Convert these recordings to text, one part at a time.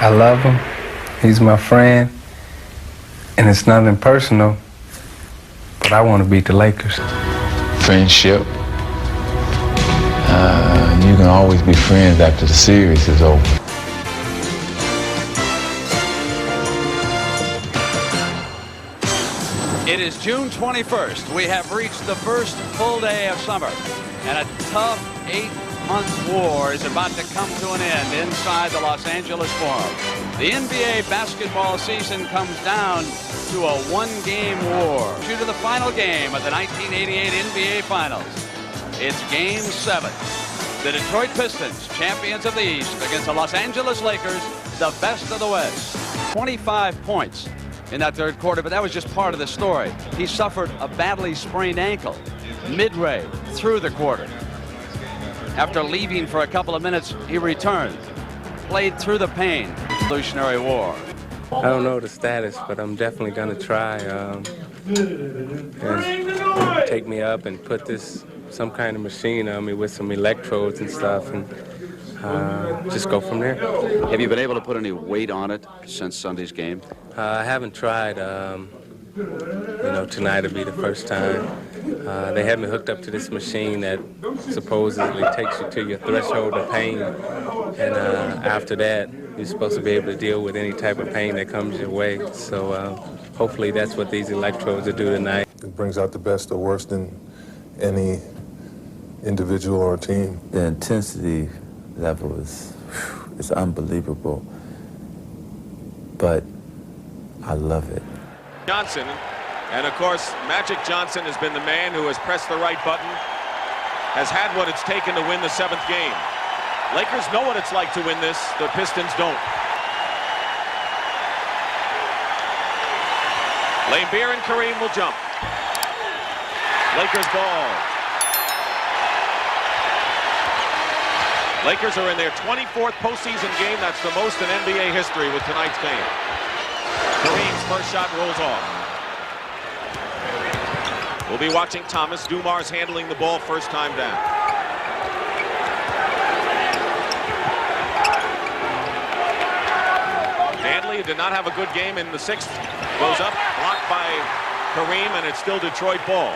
I love him. He's my friend. And it's nothing personal, but I want to beat the Lakers. Friendship. You can always be friends after the series is over. It is June 21st. We have reached the first full day of summer, and a tough 8-month war is about to come to an end inside the Los Angeles Forum. The NBA basketball season comes down to a one-game war due to the final game of the 1988 NBA Finals. It's Game 7. The Detroit Pistons, champions of the East, against the Los Angeles Lakers, the best of the West. 25 points in that third quarter, but that was just part of the story. He suffered a badly sprained ankle midway through the quarter. After leaving for a couple of minutes, he returned, played through the pain. Revolutionary War. I don't know the status, but I'm definitely going to try and take me up and put some kind of machine on me with some electrodes and stuff, and just go from there. Have you been able to put any weight on it since Sunday's game? I haven't tried. Tonight will be the first time. They had me hooked up to this machine that supposedly takes you to your threshold of pain, and after that, you're supposed to be able to deal with any type of pain that comes your way. So hopefully that's what these electrodes will do tonight. It brings out the best or worst in any individual or team. The intensity level is unbelievable, but I love it. Johnson, and of course Magic Johnson has been the man who has pressed the right button, has had what it's taken to win the 7th game. Lakers know what it's like to win this, the Pistons don't. Laimbeer and Kareem will jump. Lakers ball. Lakers are in their 24th postseason game. That's the most in NBA history with tonight's game. Kareem's first shot rolls off. We'll be watching Thomas. Dumars handling the ball first time down. Hanley did not have a good game in the 6th. Goes up, blocked by Kareem, and it's still Detroit ball.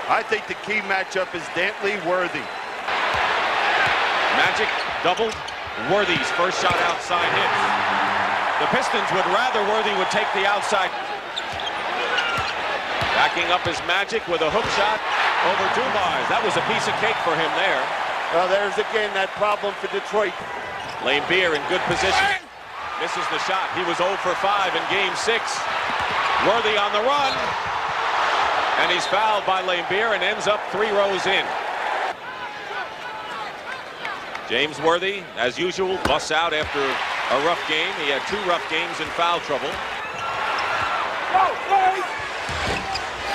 I think the key matchup is Dantley-Worthy. Magic doubled. Worthy's first shot outside hits. The Pistons would rather Worthy would take the outside. Backing up his Magic with a hook shot over Dumars. That was a piece of cake for him there. Well, there's again that problem for Detroit. Laimbeer in good position. Misses the shot. He was 0 for 5 in Game 6. Worthy on the run. And he's fouled by Laimbeer and ends up 3 rows in. James Worthy, as usual, busts out after a rough game. He had 2 rough games in foul trouble.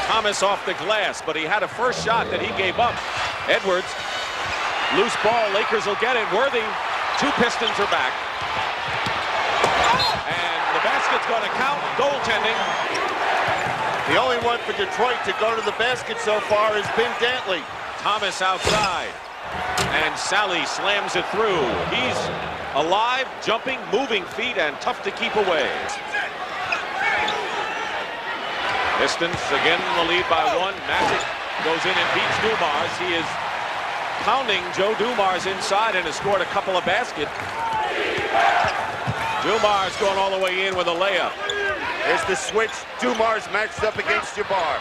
Thomas off the glass, but he had a first shot that he gave up. Edwards, loose ball. Lakers will get it. Worthy, 2 Pistons are back. And the basket's going to count. Goaltending. The only one for Detroit to go to the basket so far has been Dantley. Thomas outside. And Sally slams it through. He's alive, jumping, moving feet, and tough to keep away. Pistons again in the lead by 1. Magic goes in and beats Dumars. He is pounding Joe Dumars inside and has scored a couple of baskets. Dumars going all the way in with a layup. There's the switch. Dumars matched up against Jabbar.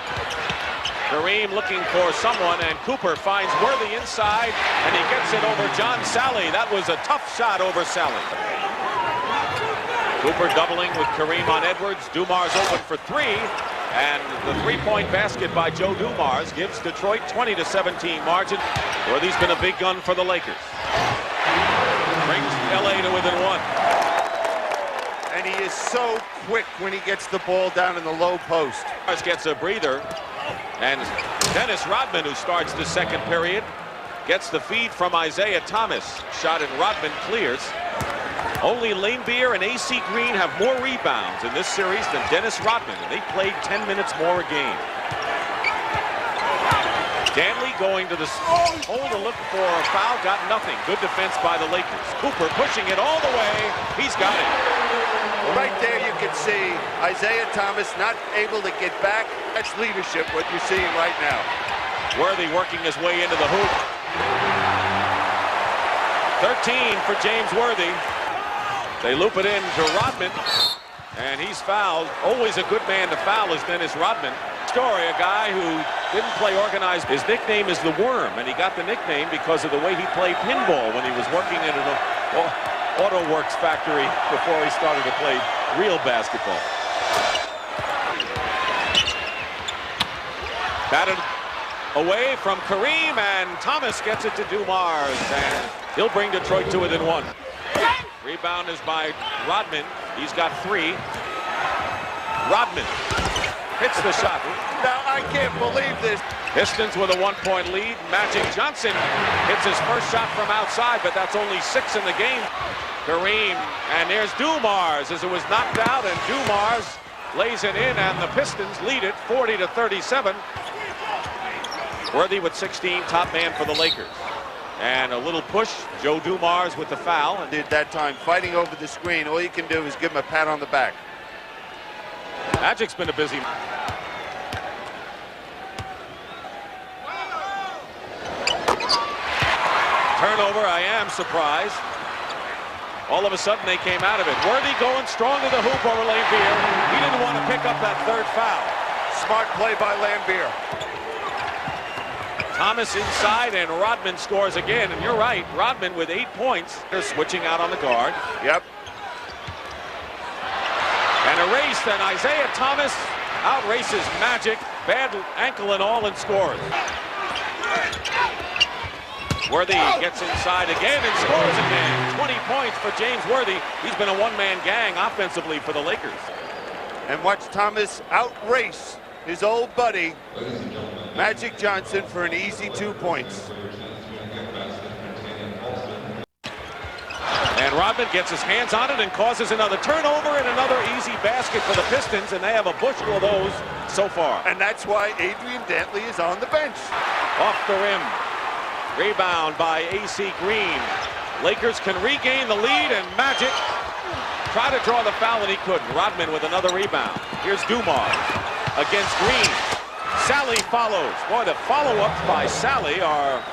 Kareem looking for someone, and Cooper finds Worthy inside, and he gets it over John Sally. That was a tough shot over Sally. Cooper doubling with Kareem on Edwards. Dumars open for 3, and the 3-point basket by Joe Dumars gives Detroit 20-17 margin. Worthy's been a big gun for the Lakers. Brings LA to within 1. And he is so quick when he gets the ball down in the low post. Gets a breather. And Dennis Rodman, who starts the 2nd period, gets the feed from Isaiah Thomas. Shot and Rodman clears. Only Laimbeer and A.C. Green have more rebounds in this series than Dennis Rodman, and they played 10 minutes more a game. Dantley going to the hole to look for a foul, got nothing. Good defense by the Lakers. Cooper pushing it all the way. He's got it. Right there you can see Isaiah Thomas not able to get back. That's leadership, what you're seeing right now. Worthy working his way into the hoop. 13 for James Worthy. They loop it in to Rodman, and he's fouled. Always a good man to foul is Dennis Rodman. Story, a guy who didn't play organized. His nickname is the Worm, and he got the nickname because of the way he played pinball when he was working in an auto works factory before he started to play real basketball. Batted away from Kareem, and Thomas gets it to Dumars, and he'll bring Detroit to it in one. Rebound is by Rodman. He's got 3. Rodman hits the shot. Now, I can't believe this. Pistons with a 1-point lead. Magic Johnson hits his first shot from outside, but that's only 6 in the game. Kareem, and there's Dumars as it was knocked out, and Dumars lays it in, and the Pistons lead it 40-37. Worthy with 16, top man for the Lakers. And a little push, Joe Dumars with the foul. And Did that time, fighting over the screen. All you can do is give him a pat on the back. Magic's been a busy. Turnover, I am surprised. All of a sudden they came out of it. Worthy going strong to the hoop over Lambier. He didn't want to pick up that third foul. Smart play by Lambier. Thomas inside, and Rodman scores again. And you're right, Rodman with 8 points. They're switching out on the guard. Yep. And erased, and Isaiah Thomas outraces Magic. Bad ankle and all, and scores. Worthy gets inside again and scores again. 20 points for James Worthy. He's been a one-man gang offensively for the Lakers. And watch Thomas outrace his old buddy, Magic Johnson, for an easy 2 points. And Rodman gets his hands on it and causes another turnover and another easy basket for the Pistons, and they have a bushel of those so far. And that's why Adrian Dantley is on the bench. Off the rim. Rebound by A.C. Green. Lakers can regain the lead, and Magic tried to draw the foul, and he couldn't. Rodman with another rebound. Here's Dumars against Green. Sally follows. Boy, the follow-ups by Sally are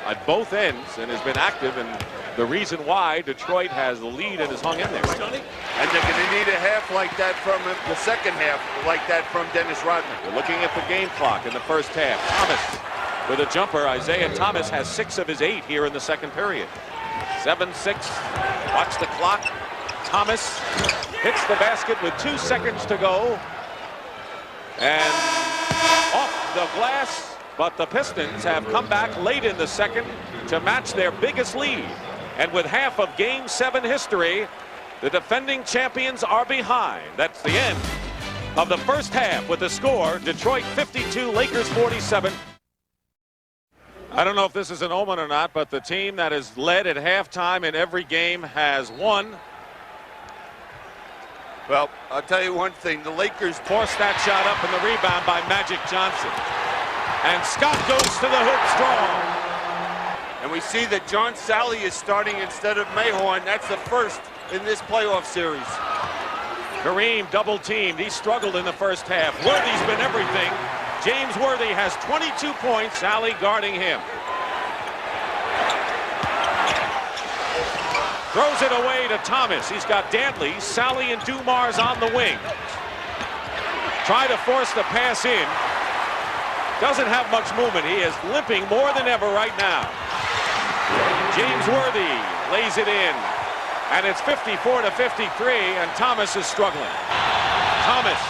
at both ends and has been active, and the reason why Detroit has the lead and has hung in there. And they're going to need a half like that from him, the second half like that from Dennis Rodman. We're looking at the game clock in the first half. Thomas with a jumper. Isaiah Thomas has 6 of his 8 here in the second period. 7-6. Watch the clock. Thomas hits the basket with 2 seconds to go. And off the glass, but the Pistons have come back late in the second to match their biggest lead. And with half of Game 7 history, the defending champions are behind. That's the end of the first half with the score, Detroit 52, Lakers 47. I don't know if this is an omen or not, but the team that has led at halftime in every game has won. Well, I'll tell you one thing, the Lakers Forced that shot up, and the rebound by Magic Johnson. And Scott goes to the hoop strong. And we see that John Sally is starting instead of Mayhorn. That's the first in this playoff series. Kareem double teamed. He struggled in the first half. Worthy's been everything. James Worthy has 22 points. Sally guarding him. Throws it away to Thomas. He's got Dantley, Sally, and Dumars on the wing. Try to force the pass in. Doesn't have much movement. He is limping more than ever right now. James Worthy lays it in. And it's 54-53, and Thomas is struggling. Thomas.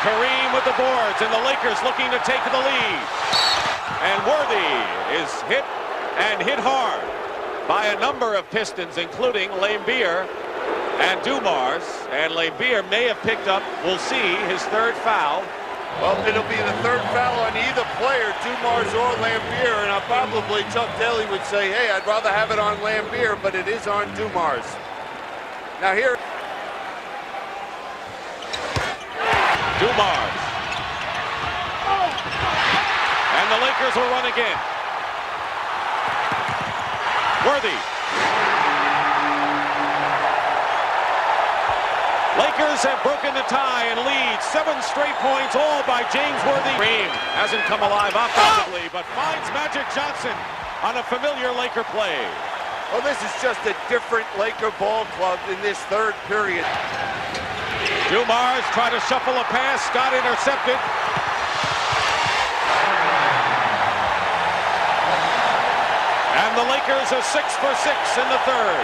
Kareem with the boards, and the Lakers looking to take the lead. And Worthy is hit, and hit hard, by a number of Pistons, including Lambier and Dumars. And Lambier may have picked up, we'll see, his 3rd foul. Well, it'll be the 3rd foul on either player, Dumars or Lambier, and probably Chuck Daly would say, hey, I'd rather have it on Lambier, but it is on Dumars. Now here, Dumars. And the Lakers will run again. Worthy. Lakers have broken the tie and lead 7 straight points, all by James Worthy. Kareem hasn't come alive offensively, but finds Magic Johnson on a familiar Laker play. Well, this is just a different Laker ball club in this third period. Dumars tried to shuffle a pass. Scott intercepted. And the Lakers are 6 for 6 in the third.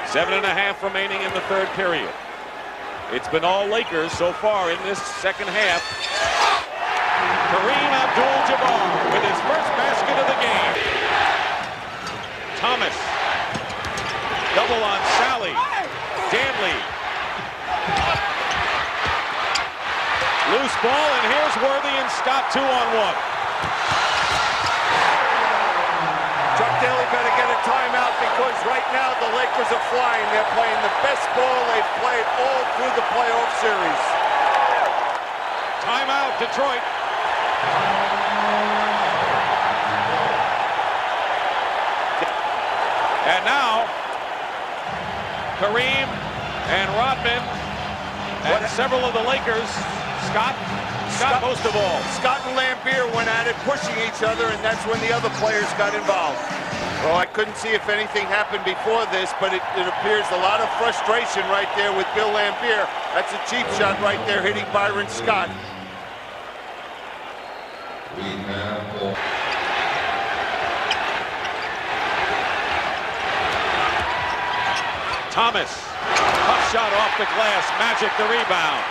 7.5 remaining in the third period. It's been all Lakers so far in this second half. Kareem Abdul-Jabbar with his first basket of the game. Thomas. Double on Sally. Danley. Loose ball, and here's Worthy and Scott 2-on-1. Chuck Daly better get a timeout because right now the Lakers are flying. They're playing the best ball they've played all through the playoff series. Timeout, Detroit. And now, Kareem and Rodman and several of the Lakers. Scott most of all. Scott and Lambier went at it, pushing each other, and that's when the other players got involved. Well, I couldn't see if anything happened before this, but it appears a lot of frustration right there with Bill Lambier. That's a cheap shot right there, hitting Byron Scott. Thomas, tough shot off the glass. Magic the rebound.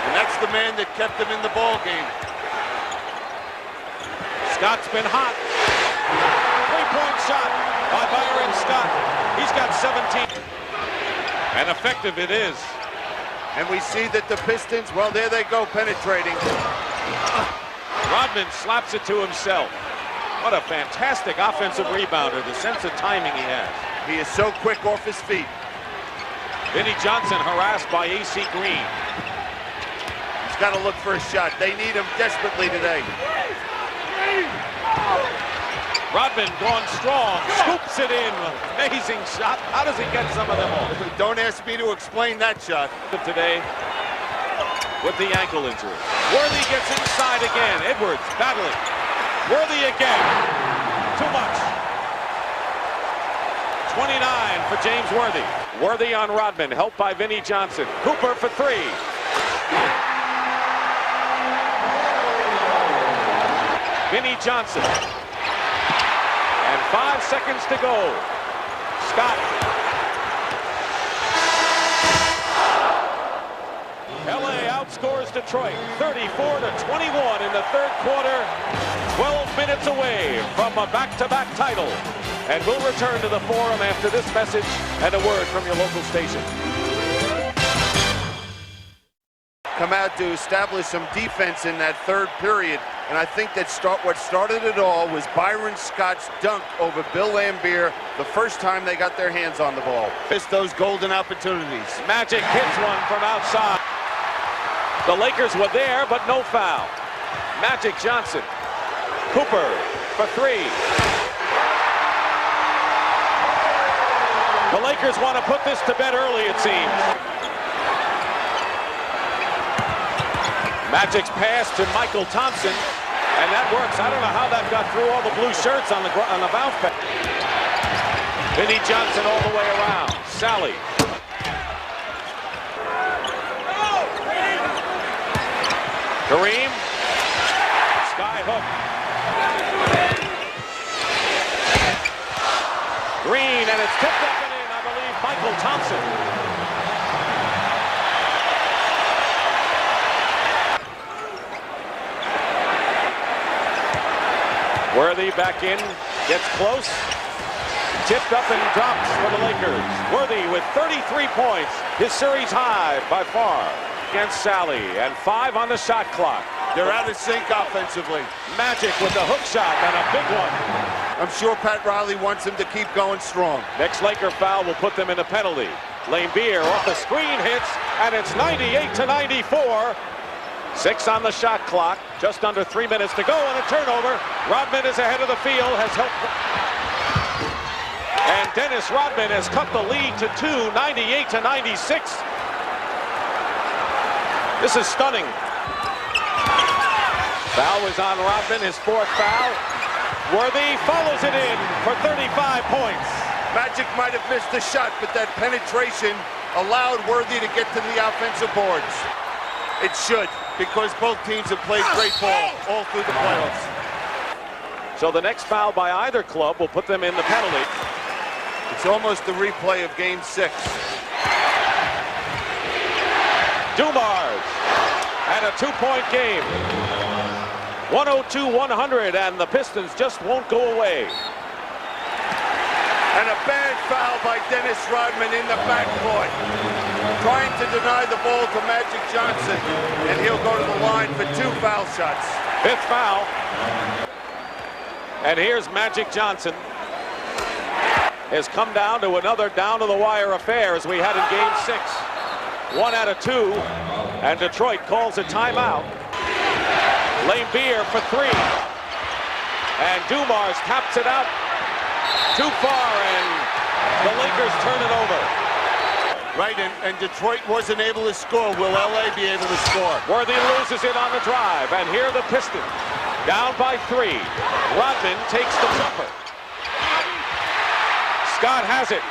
And that's the man that kept them in the ball game. Scott's been hot. 3-point shot by Byron Scott. He's got 17. And effective it is. And we see that the Pistons, well, there they go, penetrating. Rodman slaps it to himself. What a fantastic offensive rebounder, the sense of timing he has. He is so quick off his feet. Vinnie Johnson harassed by A.C. Green. He's got to look for a shot. They need him desperately today. Rodman going strong, scoops it in. Amazing shot. How does he get some of them all? Don't ask me to explain that shot. Today with the ankle injury. Worthy gets inside again. Edwards battling. Worthy again. Too much. 29 for James Worthy. Worthy on Rodman, helped by Vinnie Johnson. Cooper for 3. Vinnie Johnson. And 5 seconds to go. Scott. LA outscores Detroit 34-21 in the third quarter. 12 minutes away from a back-to-back title. And we'll return to the forum after this message and a word from your local station. Come out to establish some defense in that third period. And I think that what started it all was Byron Scott's dunk over Bill Lambier the first time they got their hands on the ball. Missed those golden opportunities. Magic hits one from outside. The Lakers were there, but no foul. Magic Johnson. Cooper for 3. The Lakers want to put this to bed early, it seems. Magic's pass to Michael Thompson, and that works. I don't know how that got through all the blue shirts on the bounce pass. Vinnie Johnson all the way around. Sally. Kareem. Sky hook. Green, and it's tipped up and in, I believe, Michael Thompson. Worthy back in, gets close. Tipped up and drops for the Lakers. Worthy with 33 points, his series high by far. Against Sally, and 5 on the shot clock. They're out of sync offensively. Magic with the hook shot and a big one. I'm sure Pat Riley wants them to keep going strong. Next Laker foul will put them in a penalty. Lambier off the screen hits, and it's 98-94. 6 on the shot clock, just under 3 minutes to go, and a turnover. Rodman is ahead of the field, has helped. And And Dennis Rodman has cut the lead to 2, 98-96. This is stunning. Foul is on Rodman, his fourth foul. Worthy follows it in for 35 points. Magic might have missed the shot, but that penetration allowed Worthy to get to the offensive boards. It should, because both teams have played great ball all through the playoffs. So the next foul by either club will put them in the penalty. It's almost the replay of Game 6. Dumars, and a two-point game. 102-100, and the Pistons just won't go away. And a bad foul by Dennis Rodman in the backcourt. Trying to deny the ball to Magic Johnson, and he'll go to the line for 2 foul shots. Fifth foul. And here's Magic Johnson. Has come down to another down-to-the-wire affair as we had in Game 6. 1 out of 2, and Detroit calls a timeout. Lane Beer for 3. And Dumars taps it out too far, and the Lakers turn it over. Right, and Detroit wasn't able to score. Will LA be able to score? Worthy loses it on the drive, and here the Pistons down by 3. Rodman takes the jumper. Scott has it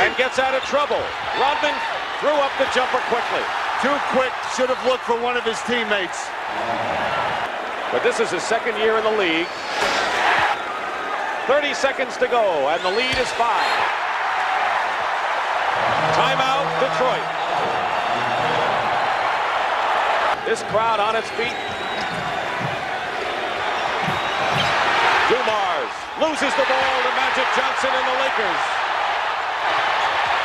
and gets out of trouble. Rodman threw up the jumper quickly. Too quick, should have looked for one of his teammates. But this is his second year in the league. 30 seconds to go, and the lead is 5. Timeout, Detroit. This crowd on its feet. Dumars loses the ball to Magic Johnson and the Lakers.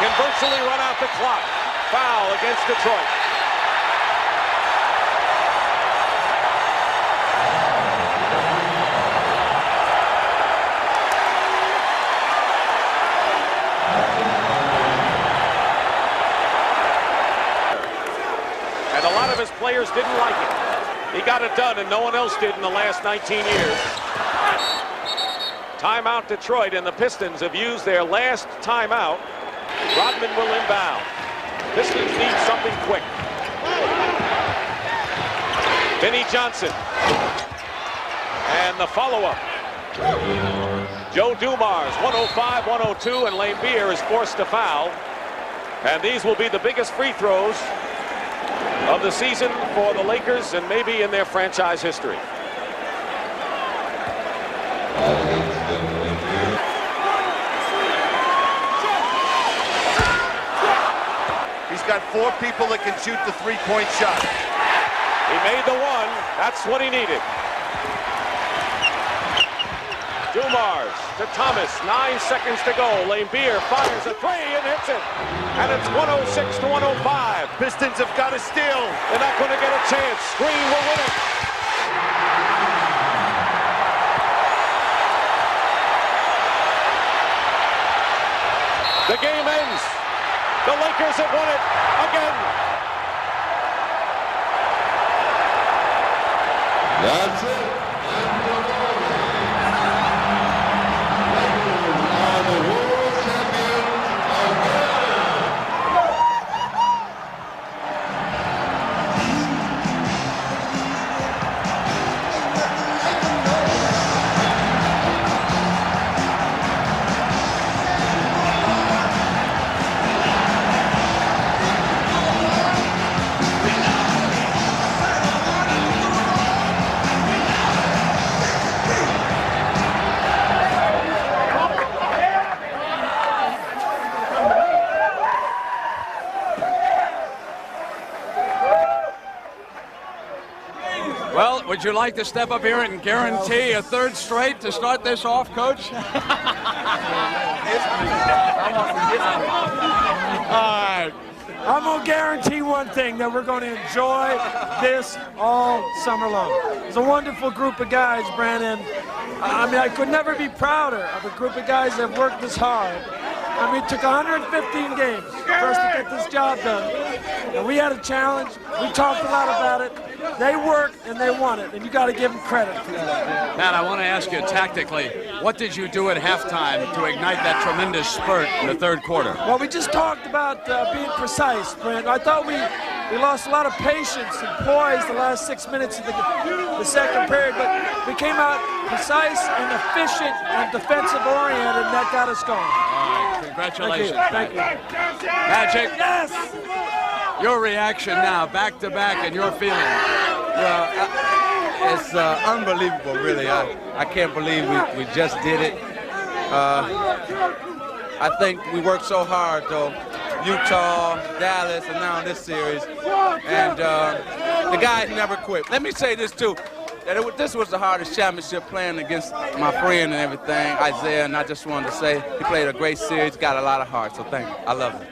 Can virtually run out the clock. Foul against Detroit. And a lot of his players didn't like it. He got it done, and no one else did in the last 19 years. Timeout Detroit, and the Pistons have used their last timeout. Rodman will inbound. Pistons need something quick. Vinnie Johnson. And the follow-up. Joe Dumars, 105-102, and Lane Beer is forced to foul. And these will be the biggest free throws of the season for the Lakers, and maybe in their franchise history. He's got 4 people that can shoot the 3-point shot. He made the one. That's what he needed. Dumars to Thomas. 9 seconds to go. Lane Beer fires a 3 and hits it. And it's 106-105. Pistons have got to steal. They're not going to get a chance. Green will win it. The game ends. The Lakers have won it again. That's it. Well, would you like to step up here and guarantee a 3rd straight to start this off, Coach? All right. I'm going to guarantee one thing, that we're going to enjoy this all summer long. It's a wonderful group of guys, Brandon. I mean, I could never be prouder of a group of guys that have worked this hard. I mean, it took 115 games for us to get this job done. And we had a challenge. We talked a lot about it. They worked and they won it, and you got to give them credit for that. Matt, I want to ask you tactically, what did you do at halftime to ignite that tremendous spurt in the third quarter? Well, we just talked about being precise, Brent. I thought we lost a lot of patience and poise the last 6 minutes of the second period, but we came out precise and efficient and defensive-oriented, and that got us going. All right, congratulations. Thank you. Magic. Yes! Your reaction now, back-to-back, and your feeling. Well, it's unbelievable, really. I can't believe we just did it. I think we worked so hard, though. Utah, Dallas, and now this series. And the guys never quit. Let me say this, too. That this was the hardest championship playing against my friend and everything, Isaiah, and I just wanted to say he played a great series, got a lot of heart, so thank you. I love him.